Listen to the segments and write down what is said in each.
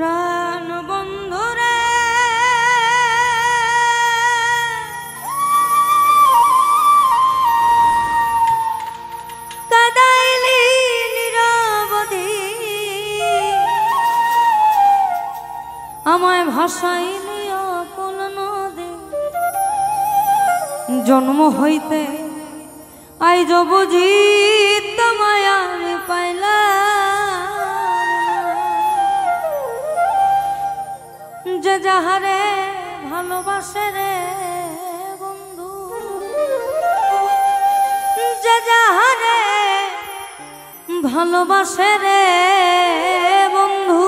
প্রাণ বন্ধুরে কাদাইলি নিরবধি আমায় ভাসাইলি অকুল নদী জন্ম হইতে আইজ বুঝি তোমায় আমি পাইলাম যে যাহারে ভালোবাসে রে বন্ধু যে যাহারে ভালোবাসে রে বন্ধু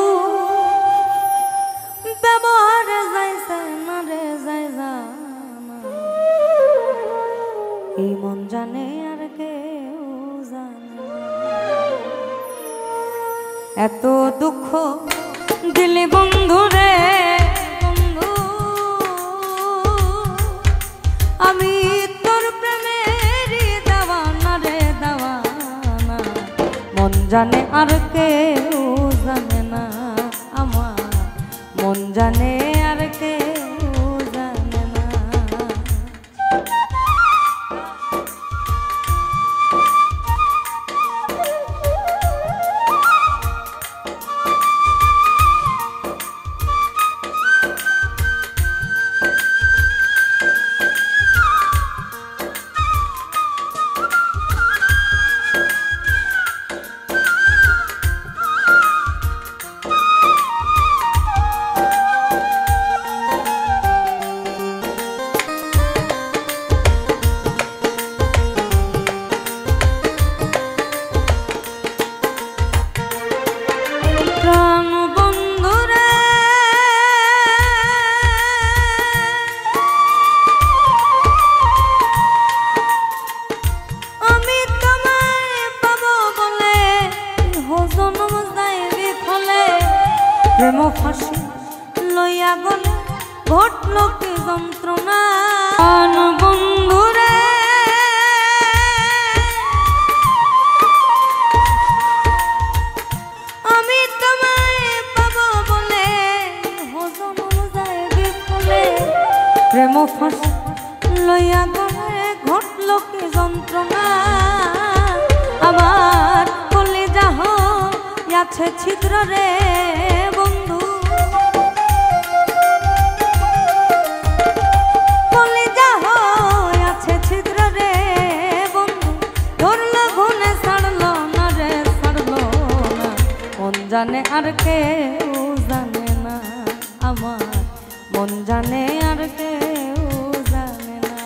ব্যবহারে যাইছে না রে যাই জানা এই মন জানে আর কেউ জানে এত দুঃখ দিলি বন্ধু রে বন্ধু আমি তোর প্রেমেরই দেওয়ানা রে দেওয়ানা মন জানে আর কেউ জানে না আমার মন জানে আর কেউ জানে না প্রেম ফাঁসি লইয়া গলে ঘটল কি যন্ত্রণা বন্ধুরে আমি তোমায় পাবো বলে হজম যায় বিফলে প্রেম ফাঁসি লইয়া গলে ঘটল কি যন্ত্রণা আমার কলিজা আছে ছিদ্র রে বন্ধু কলিজা আছে ছিদ্র রে বন্ধু ধরল গুনে ছাড়লো না রে ছাড়লো না মন জানে আর কেউ জানে না আমার মন জানে আর কেউ জানে না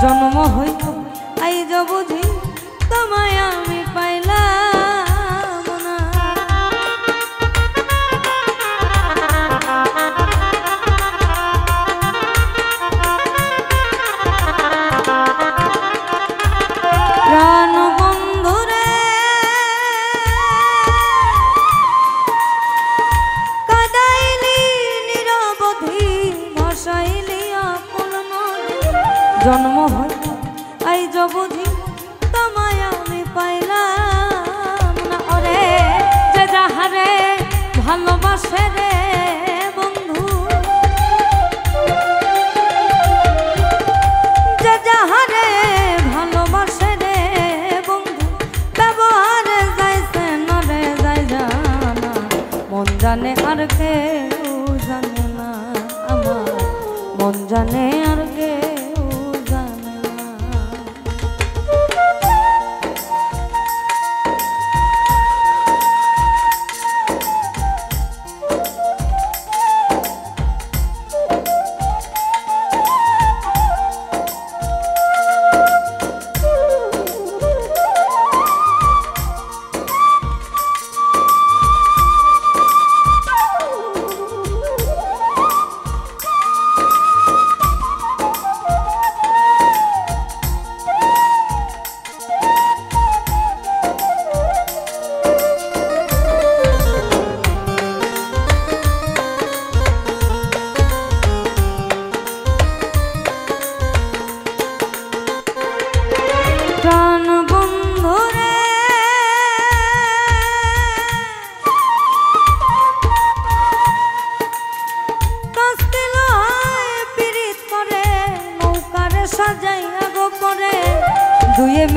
জন্ম হইল আইজ বুঝি তোমায় আমি পাইলাম না প্রাণ বন্ধুরে কাদাইলি নিরবধি ভাসাইলি আকুল নদী জন্ম হইল আইজ বুঝি তোমায় আমি পাইলাম না ওরে যে যাহারে ভালোবাসে রে বন্ধু যে যাহারে ভালোবাসে রে বন্ধু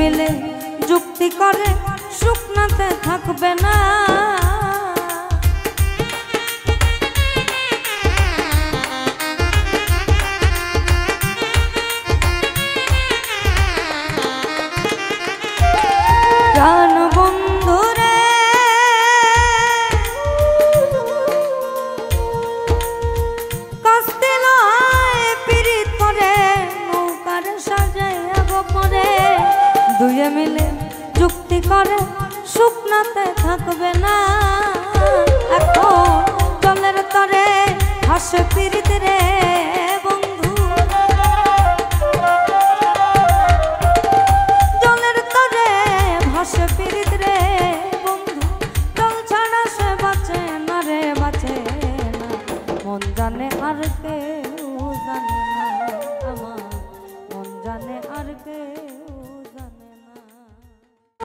মিলে যুক্তি করে শুকনাতে থাকবে না। প্রাণ বন্ধুরে কষ্টে লয় পীড়িত করে নৌকার সাজাইয়া গোপনে দুয়ে মিলে যুক্তি করে শুকনাতে থাকবে না। এখন জলের তরে হাসে পীড়িত রে বন্ধু, জলের তরে ভাসে পীড়িত রে বন্ধু, জল ছাড়া সে বাঁচে না রে বাঁচে না, মন জানে আর কেউ জানে না আমার।